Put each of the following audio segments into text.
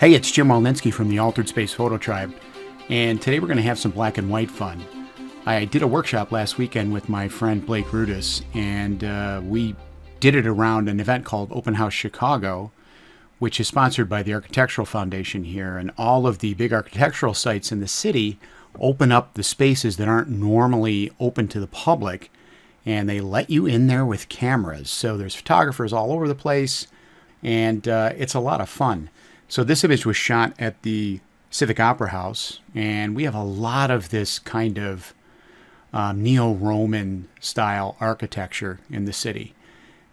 Hey, it's Jim Walninsky from the Altered Space Photo Tribe, and today we're going to have some black and white fun. I did a workshop last weekend with my friend Blake Rudis, and we did it around an event called Open House Chicago, which is sponsored by the Architectural Foundation here, and all of the big architectural sites in the city open up the spaces that aren't normally open to the public, and they let you in there with cameras. So there's photographers all over the place, and it's a lot of fun. So this image was shot at the Civic Opera House, and we have a lot of this kind of neo-Roman style architecture in the city.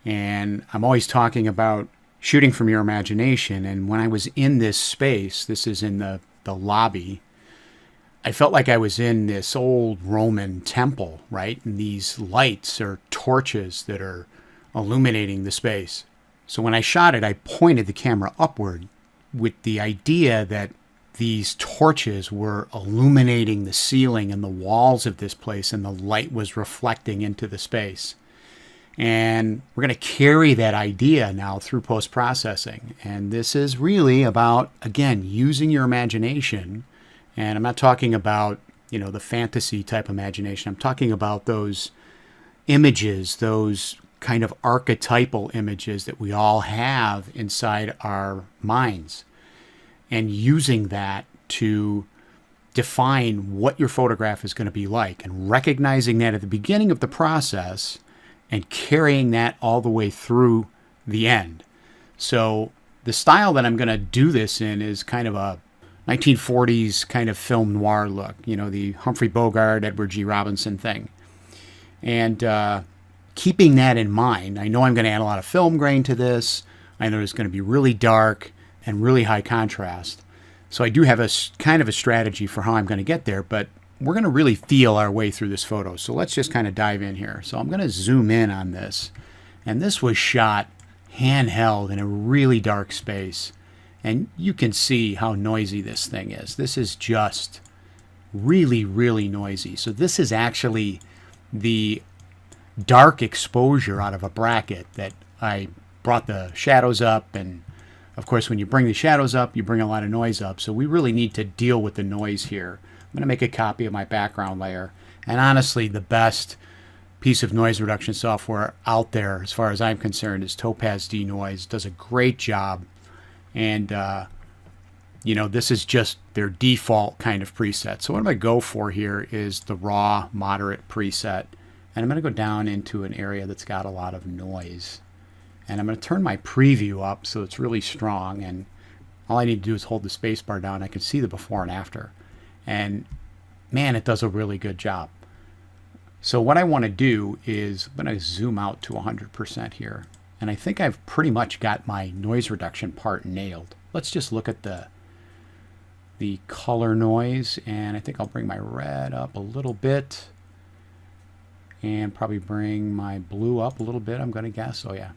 And I'm always talking about shooting from your imagination, and when I was in this space, this is in the lobby, I felt like I was in this old Roman temple, right? And these lights are torches that are illuminating the space. So when I shot it, I pointed the camera upward with the idea that these torches were illuminating the ceiling and the walls of this place, and the light was reflecting into the space. And we're going to carry that idea now through post-processing. And this is really about, again, using your imagination. And I'm not talking about, the fantasy type imagination. I'm talking about those images, those kind of archetypal images that we all have inside our minds, and using that to define what your photograph is going to be like, and recognizing that at the beginning of the process and carrying that all the way through the end. So the style that I'm going to do this in is kind of a 1940s kind of film noir look, the Humphrey Bogart, Edward G. Robinson thing. And keeping that in mind, I know I'm going to add a lot of film grain to this. I know it's going to be really dark and really high contrast. So I do have a kind of a strategy for how I'm going to get there, but we're going to really feel our way through this photo. So let's just kind of dive in here. So I'm going to zoom in on this. And this was shot handheld in a really dark space. And you can see how noisy this thing is. This is just really, really noisy. So this is actually the dark exposure out of a bracket that I brought the shadows up, and of course when you bring the shadows up you bring a lot of noise up, so we really need to deal with the noise here. I'm going to make a copy of my background layer, and honestly the best piece of noise reduction software out there as far as I'm concerned is Topaz Denoise. Does a great job, and this is just their default kind of preset. So what I'm going to go for here is the raw moderate preset. And I'm going to go down into an area that's got a lot of noise. And I'm going to turn my preview up so it's really strong. And all I need to do is hold the space bar down. I can see the before and after. And man, it does a really good job. So what I want to do is I'm going to zoom out to 100% here. And I think I've pretty much got my noise reduction part nailed. Let's just look at the color noise. And I think I'll bring my red up a little bit. And probably bring my blue up a little bit, I'm going to guess. Oh, yeah.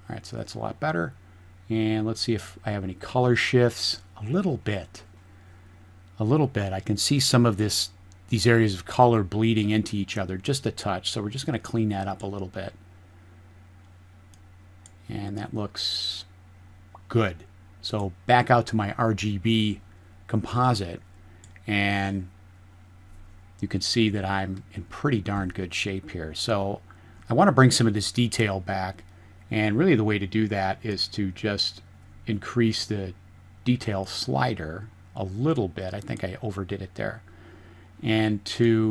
All right, so that's a lot better. And let's see if I have any color shifts. A little bit. I can see some of these areas of color bleeding into each other, just a touch. So we're just going to clean that up a little bit. And that looks good. So back out to my RGB composite, and you can see that I'm in pretty darn good shape here. So I want to bring some of this detail back, and really the way to do that is to just increase the detail slider a little bit. I think I overdid it there. And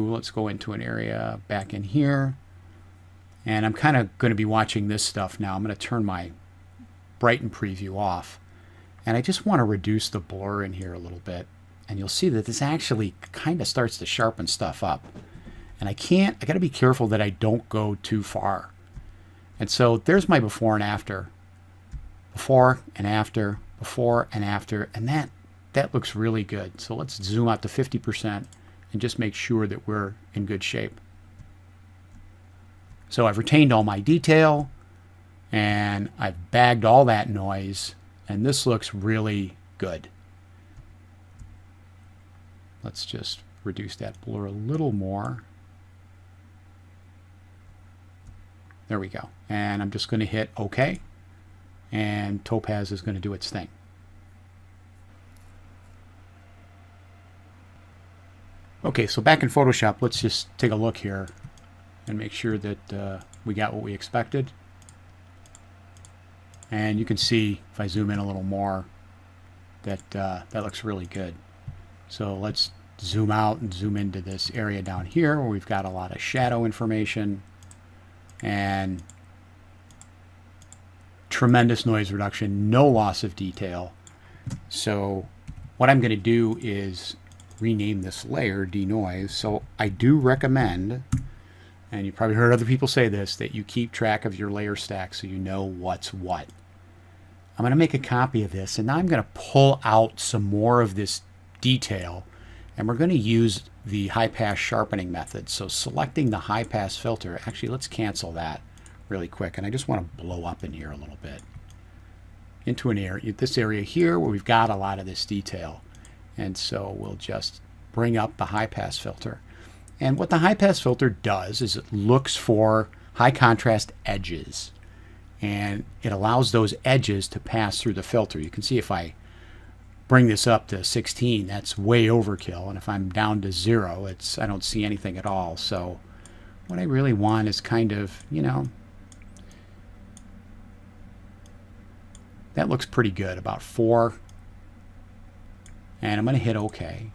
let's go into an area back in here, and I'm kind of going to be watching this stuff now. I'm going to turn my brighten preview off, and I just want to reduce the blur in here a little bit. And you'll see that this actually kind of starts to sharpen stuff up. And I got to be careful that I don't go too far. And so there's my before and after. Before and after, before and after. And that looks really good. So let's zoom out to 50% and just make sure that we're in good shape. So I've retained all my detail, and I've bagged all that noise, and this looks really good. Let's just reduce that blur a little more. There we go. And I'm just going to hit OK. and topaz is going to do its thing. Okay, so back in Photoshop, let's just take a look here and make sure that we got what we expected. And you can see, if I zoom in a little more, that that looks really good. So let's zoom out and zoom into this area down here where we've got a lot of shadow information and tremendous noise reduction, no loss of detail. So what I'm going to do is rename this layer denoise. So I do recommend, and you probably heard other people say this, that you keep track of your layer stack so you know what's what. I'm going to make a copy of this, and now I'm going to pull out some more of this detail, and we're going to use the high pass sharpening method. So selecting the high pass filter, actually let's cancel that really quick, and I just want to blow up in here a little bit into an area, this area here where we've got a lot of this detail. And so we'll just bring up the high pass filter. And what the high pass filter does is it looks for high contrast edges, and it allows those edges to pass through the filter. You can see if I bring this up to 16, that's way overkill, and if I'm down to 0, I don't see anything at all. So what I really want is kind of, you know, that looks pretty good, about 4. And I'm going to hit OK.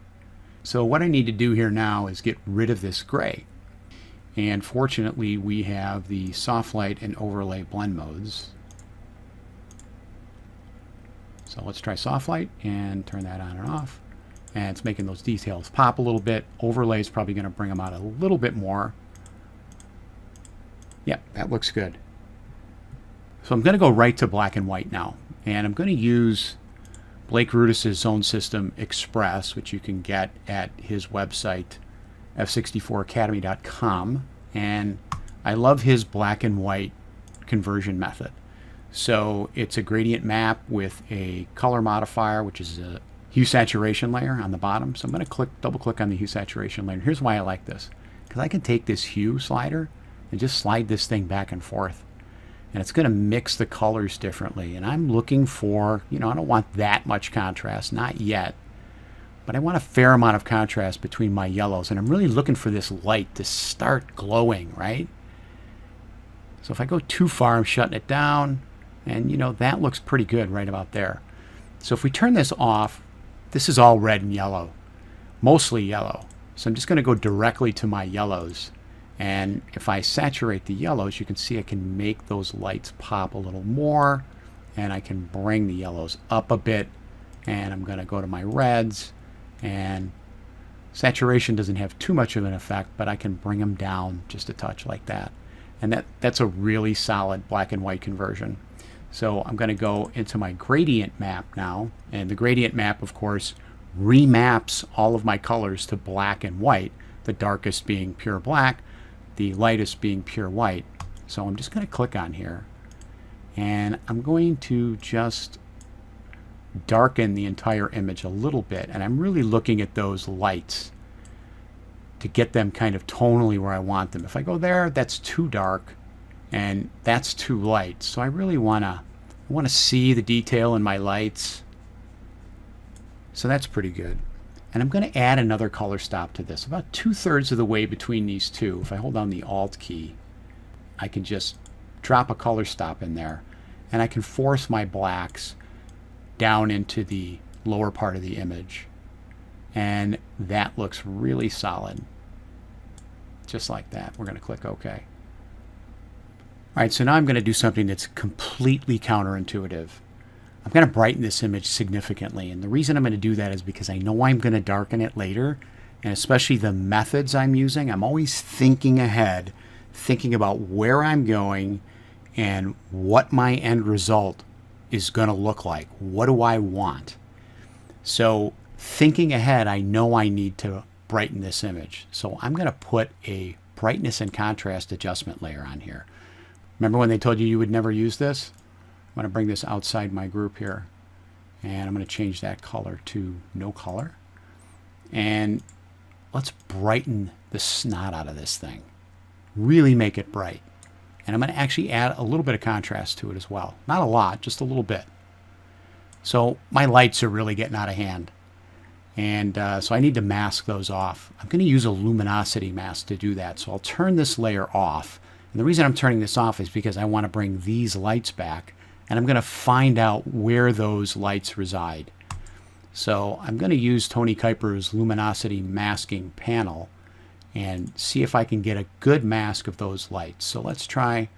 So what I need to do here now is get rid of this gray. And fortunately, we have the soft light and overlay blend modes. So let's try soft light and turn that on and off. And it's making those details pop a little bit. Overlay is probably going to bring them out a little bit more. Yep, that looks good. So I'm going to go right to black and white now. And I'm going to use Blake Rudis's Zone System Express, which you can get at his website, f64academy.com. And I love his black and white conversion method. So it's a gradient map with a color modifier, which is a hue saturation layer on the bottom. So I'm going to double click on the hue saturation layer. Here's why I like this, because I can take this hue slider and just slide this thing back and forth. And it's going to mix the colors differently. And I'm looking for, you know, I don't want that much contrast, not yet. But I want a fair amount of contrast between my yellows. And I'm really looking for this light to start glowing, right? So if I go too far, I'm shutting it down. And, you know, that looks pretty good right about there. So if we turn this off, this is all red and yellow, mostly yellow. So I'm just going to go directly to my yellows. And if I saturate the yellows, you can see I can make those lights pop a little more, and I can bring the yellows up a bit. And I'm going to go to my reds, and saturation doesn't have too much of an effect, but I can bring them down just a touch like that. And that's a really solid black and white conversion. So I'm going to go into my gradient map now, and the gradient map, of course, remaps all of my colors to black and white, the darkest being pure black, the lightest being pure white. So I'm just going to click on here, and I'm going to just darken the entire image a little bit, and I'm really looking at those lights to get them kind of tonally where I want them. If I go there, that's too dark and that's too light. So I really want to see the detail in my lights. So that's pretty good. And I'm going to add another color stop to this, about 2/3 of the way between these two. If I hold down the Alt key, I can just drop a color stop in there, and I can force my blacks down into the lower part of the image. And that looks really solid. Just like that. We're going to click OK. All right, so now I'm going to do something that's completely counterintuitive. I'm going to brighten this image significantly, and the reason I'm going to do that is because I know I'm going to darken it later, and especially the methods I'm using, I'm always thinking ahead, thinking about where I'm going and what my end result is going to look like. What do I want? So thinking ahead, I know I need to brighten this image. So I'm going to put a brightness and contrast adjustment layer on here. Remember when they told you would never use this? I'm going to bring this outside my group here, and I'm going to change that color to no color. And let's brighten the snot out of this thing. Really make it bright. And I'm going to actually add a little bit of contrast to it as well. Not a lot, just a little bit. So my lights are really getting out of hand. And so I need to mask those off. I'm going to use a luminosity mask to do that. So I'll turn this layer off. And the reason I'm turning this off is because I want to bring these lights back. And I'm going to find out where those lights reside. So I'm going to use Tony Kuiper's luminosity masking panel and see if I can get a good mask of those lights. So let's try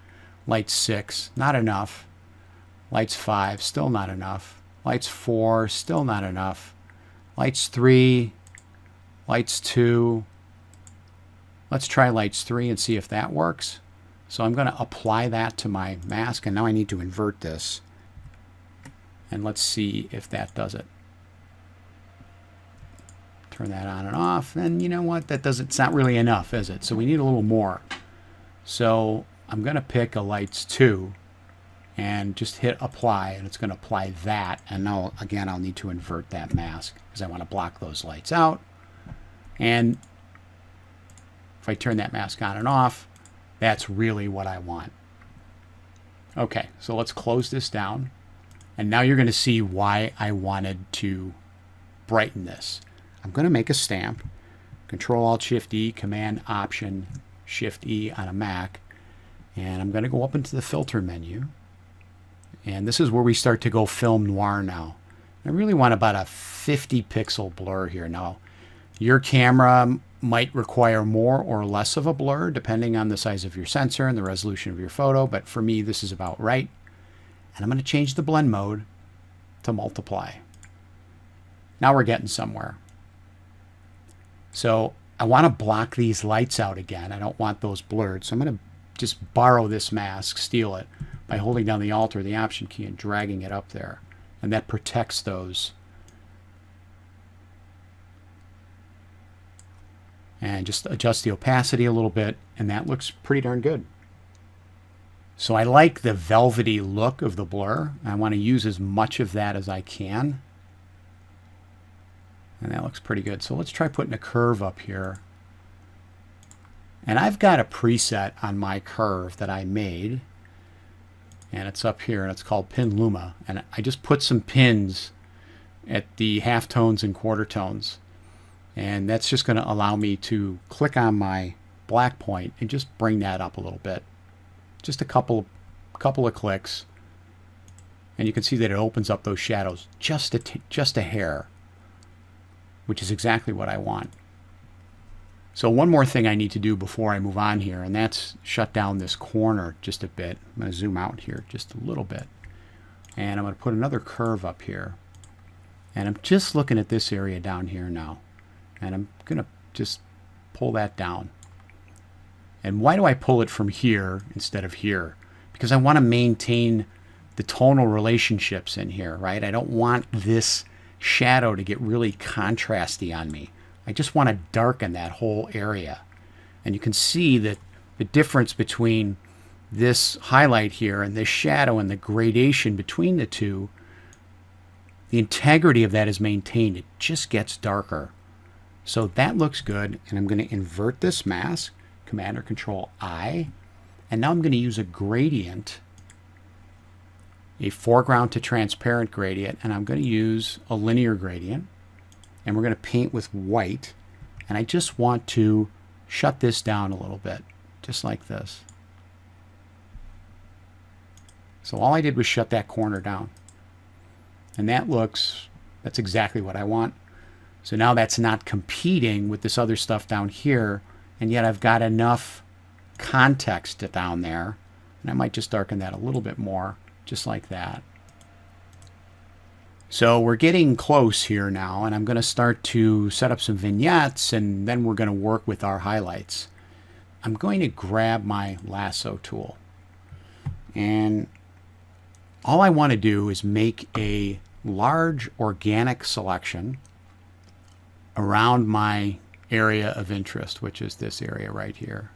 light 6, not enough. Lights 5, still not enough. Lights 4, still not enough. Lights 3, lights 2. Let's try lights 3 and see if that works. So I'm going to apply that to my mask, and now I need to invert this. And let's see if that does it. Turn that on and off, and you know what? It's not really enough, is it? So we need a little more. So I'm going to pick a lights 2 and just hit apply, and it's going to apply that. And now again, I'll need to invert that mask because I want to block those lights out. And if I turn that mask on and off, that's really what I want. Okay, so let's close this down. And now you're going to see why I wanted to brighten this. I'm going to make a stamp, Control-Alt-Shift-E, Command-Option-Shift-E on a Mac, and I'm going to go up into the Filter menu, and this is where we start to go film noir now. I really want about a 50 pixel blur here. Now, your camera might require more or less of a blur depending on the size of your sensor and the resolution of your photo, but for me this is about right. And I'm going to change the blend mode to multiply. Now we're getting somewhere. So I want to block these lights out again. I don't want those blurred. So I'm going to just borrow this mask, steal it, by holding down the Alt or the Option key and dragging it up there. And that protects those. And just adjust the opacity a little bit, and that looks pretty darn good. So I like the velvety look of the blur. I want to use as much of that as I can. And that looks pretty good. So let's try putting a curve up here. And I've got a preset on my curve that I made. And it's up here, and it's called Pin Luma. And I just put some pins at the halftones and quarter tones. And that's just going to allow me to click on my black point and just bring that up a little bit. Just a couple of clicks. And you can see that it opens up those shadows just a hair, which is exactly what I want. So one more thing I need to do before I move on here, and that's shut down this corner just a bit. I'm going to zoom out here just a little bit. And I'm going to put another curve up here. And I'm just looking at this area down here now. And I'm going to just pull that down. And why do I pull it from here instead of here? Because I want to maintain the tonal relationships in here, right? I don't want this shadow to get really contrasty on me. I just want to darken that whole area. And you can see that the difference between this highlight here and this shadow and the gradation between the two, the integrity of that is maintained. It just gets darker. So that looks good. And I'm going to invert this mask, Command or Control I. And now I'm going to use a gradient, a foreground to transparent gradient, and I'm going to use a linear gradient. And we're going to paint with white. And I just want to shut this down a little bit, just like this. So all I did was shut that corner down. And that's exactly what I want. So now that's not competing with this other stuff down here. And yet I've got enough context down there. And I might just darken that a little bit more, just like that. So we're getting close here now, and I'm going to start to set up some vignettes, and then we're going to work with our highlights. I'm going to grab my lasso tool, and all I want to do is make a large organic selection around my area of interest, which is this area right here.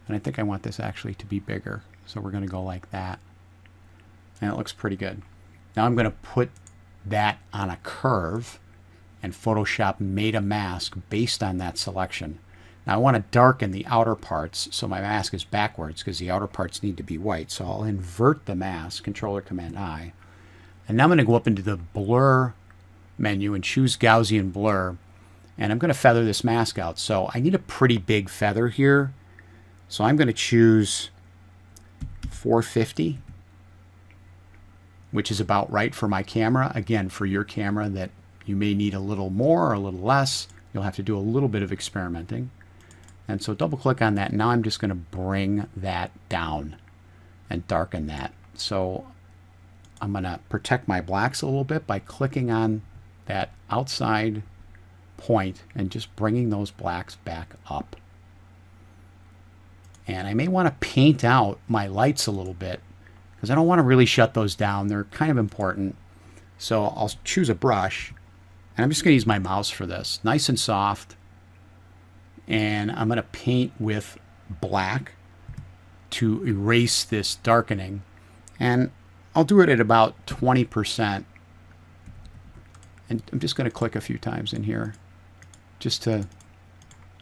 And I think I want this actually to be bigger, so we're going to go like that. And it looks pretty good. Now I'm going to put that on a curve, and Photoshop made a mask based on that selection. Now I want to darken the outer parts so my mask is backwards because the outer parts need to be white. So I'll invert the mask, Control or Command I. And now I'm going to go up into the Blur menu and choose Gaussian Blur. And I'm going to feather this mask out. So I need a pretty big feather here. So I'm going to choose 450, which is about right for my camera. Again, for your camera that you may need a little more or a little less. You'll have to do a little bit of experimenting. And so double click on that. Now I'm just going to bring that down and darken that. So I'm going to protect my blacks a little bit by clicking on that outside point and just bringing those blacks back up. And I may want to paint out my lights a little bit because I don't want to really shut those down. They're kind of important. So I'll choose a brush and I'm just going to use my mouse for this. Nice and soft. And I'm going to paint with black to erase this darkening. And I'll do it at about 20%. And I'm just going to click a few times in here just to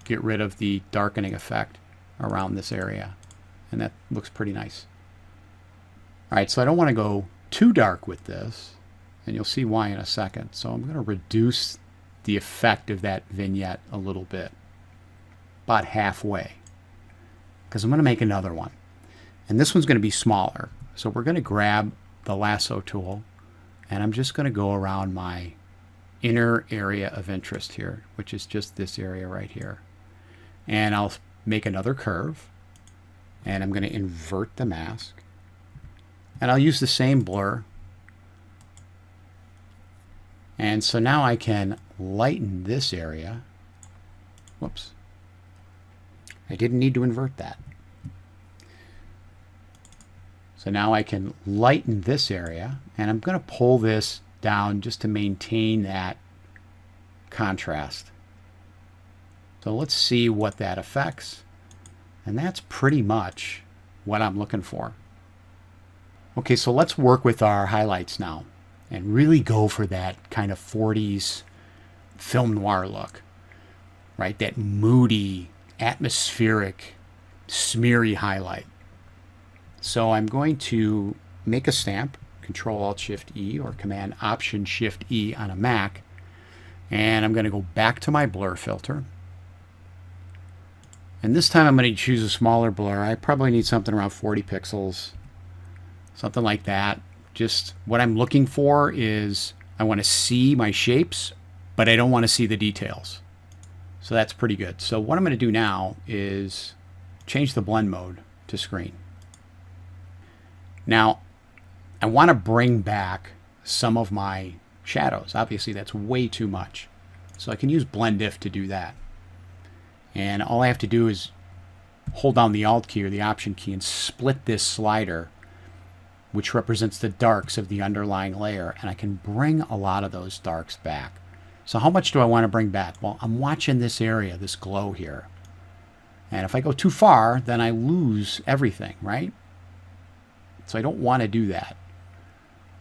get rid of the darkening effect around this area. And that looks pretty nice. All right, so I don't want to go too dark with this. And you'll see why in a second. So I'm going to reduce the effect of that vignette a little bit. About halfway. Because I'm going to make another one. And this one's going to be smaller. So we're going to grab the lasso tool. And I'm just going to go around my inner area of interest here, which is just this area right here. And I'll make another curve. And I'm going to invert the mask. And I'll use the same blur. And so now I can lighten this area. Whoops. I didn't need to invert that. So now I can lighten this area, and I'm going to pull this down just to maintain that contrast. So let's see what that affects. And that's pretty much what I'm looking for. Okay, so let's work with our highlights now and really go for that kind of 40s film noir look, right? That moody, atmospheric, smeary highlight. So I'm going to make a stamp, Control-Alt-Shift-E or Command-Option-Shift-E on a Mac, and I'm going to go back to my blur filter. And this time I'm going to choose a smaller blur. I probably need something around 40 pixels, something like that. Just what I'm looking for is I want to see my shapes, but I don't want to see the details. So that's pretty good. So what I'm going to do now is change the blend mode to screen. Now, I want to bring back some of my shadows. Obviously, that's way too much. So I can use Blend If to do that. And all I have to do is hold down the Alt key or the Option key and split this slider, which represents the darks of the underlying layer. And I can bring a lot of those darks back. So how much do I want to bring back? Well, I'm watching this area, this glow here. And if I go too far, then I lose everything, right? So I don't want to do that.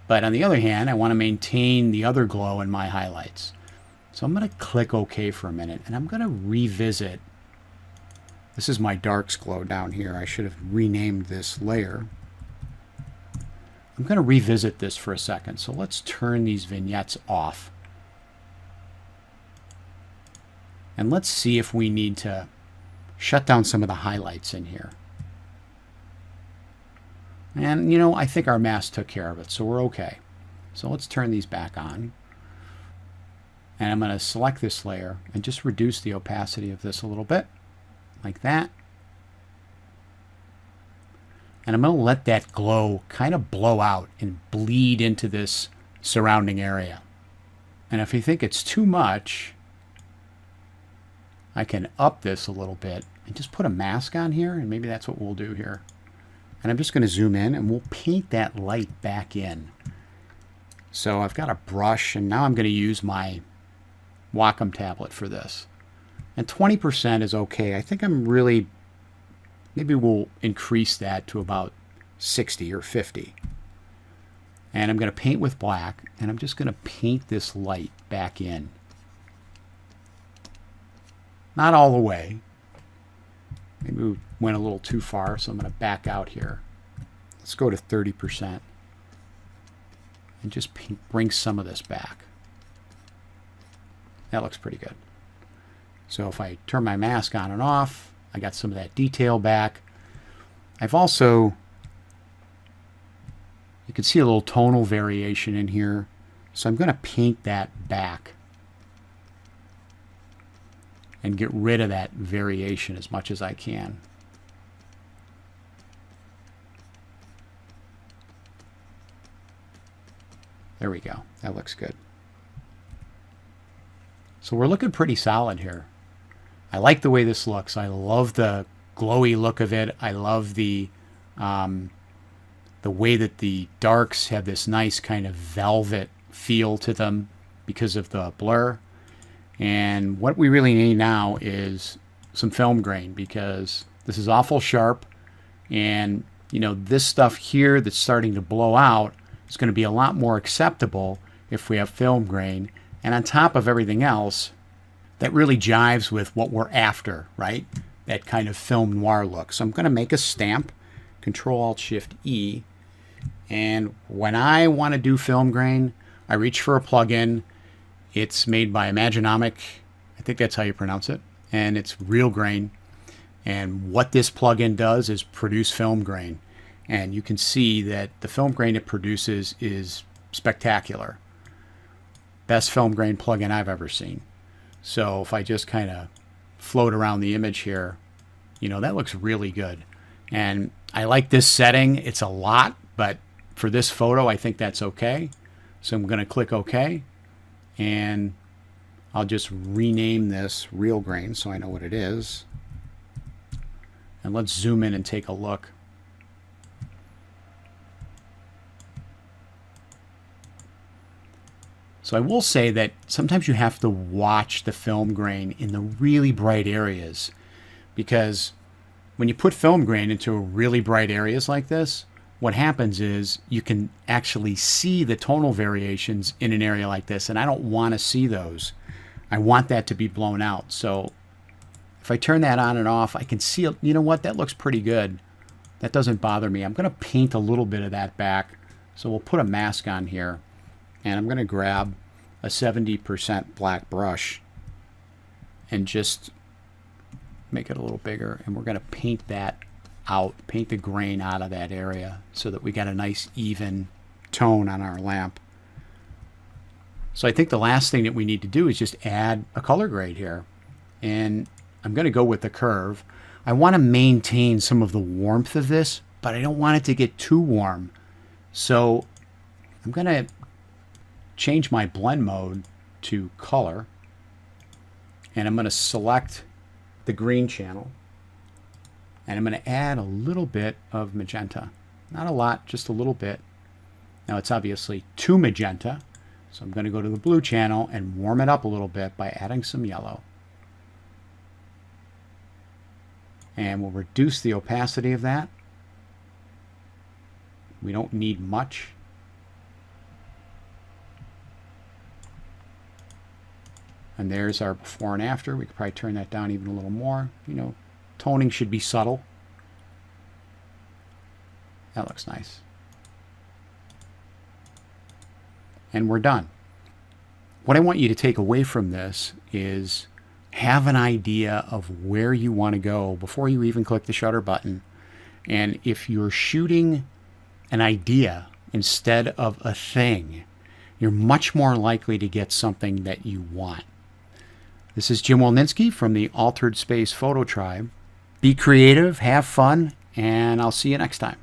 But on the other hand, I want to maintain the other glow in my highlights. So I'm going to click OK for a minute, and I'm going to revisit. This is my darks glow down here. I should have renamed this layer. I'm going to revisit this for a second. So let's turn these vignettes off. And let's see if we need to shut down some of the highlights in here. And, you know, I think our mask took care of it, so we're okay. So let's turn these back on. And I'm going to select this layer and just reduce the opacity of this a little bit, like that. And I'm going to let that glow kind of blow out and bleed into this surrounding area. And if you think it's too much, I can up this a little bit and just put a mask on here, and maybe that's what we'll do here. And I'm just going to zoom in, and we'll paint that light back in. So I've got a brush, and now I'm going to use my Wacom tablet for this. And 20% is okay. I think I'm really, maybe we'll increase that to about 60 or 50. And I'm going to paint with black, and I'm just going to paint this light back in. Not all the way, Maybe we went a little too far, so I'm going to back out here. Let's go to 30% and just bring some of this back. That looks pretty good. So if I turn my mask on and off, I got some of that detail back. I've also, you can see a little tonal variation in here. So I'm going to paint that back and get rid of that variation as much as I can. There we go. That looks good. So we're looking pretty solid here. I like the way this looks. I love the glowy look of it. I love the way that the darks have this nice kind of velvet feel to them because of the blur. And what we really need now is some film grain, because this is awful sharp, and you know, this stuff here that's starting to blow out is going to be a lot more acceptable if we have film grain. And on top of everything else, that really jives with what we're after, right? That kind of film noir look. So I'm going to make a stamp, Control-Alt-Shift-E, and when I want to do film grain, I reach for a plugin. It's made by Imaginomic, I think that's how you pronounce it, and it's real grain. And what this plugin does is produce film grain. And you can see that the film grain it produces is spectacular. Best film grain plugin I've ever seen. So if I just kind of float around the image here, you know, that looks really good. And I like this setting. It's a lot, but for this photo, I think that's okay. So I'm going to click OK. And I'll just rename this real grain so I know what it is. And let's zoom in and take a look. So I will say that sometimes you have to watch the film grain in the really bright areas, because when you put film grain into really bright areas like this, what happens is you can actually see the tonal variations in an area like this, and I don't want to see those. I want that to be blown out. So if I turn that on and off, I can see, you know what, that looks pretty good. That doesn't bother me. I'm going to paint a little bit of that back. So we'll put a mask on here, and I'm going to grab a 70% black brush and just make it a little bigger, and we're going to paint that out, paint the grain out of that area so that we got a nice even tone on our lamp. So I think the last thing that we need to do is just add a color grade here, and I'm going to go with the curve. I want to maintain some of the warmth of this, but I don't want it to get too warm. So I'm going to change my blend mode to color, and I'm going to select the green channel, and I'm going to add a little bit of magenta. Not a lot, just a little bit. Now it's obviously too magenta, so I'm going to go to the blue channel and warm it up a little bit by adding some yellow. And we'll reduce the opacity of that. We don't need much. And there's our before and after. We could probably turn that down even a little more. You know, toning should be subtle. That looks nice. And we're done. What I want you to take away from this is have an idea of where you want to go before you even click the shutter button. And if you're shooting an idea instead of a thing, you're much more likely to get something that you want. This is Jim Wolninsky from the Altered Space Photo Tribe. Be creative, have fun, and I'll see you next time.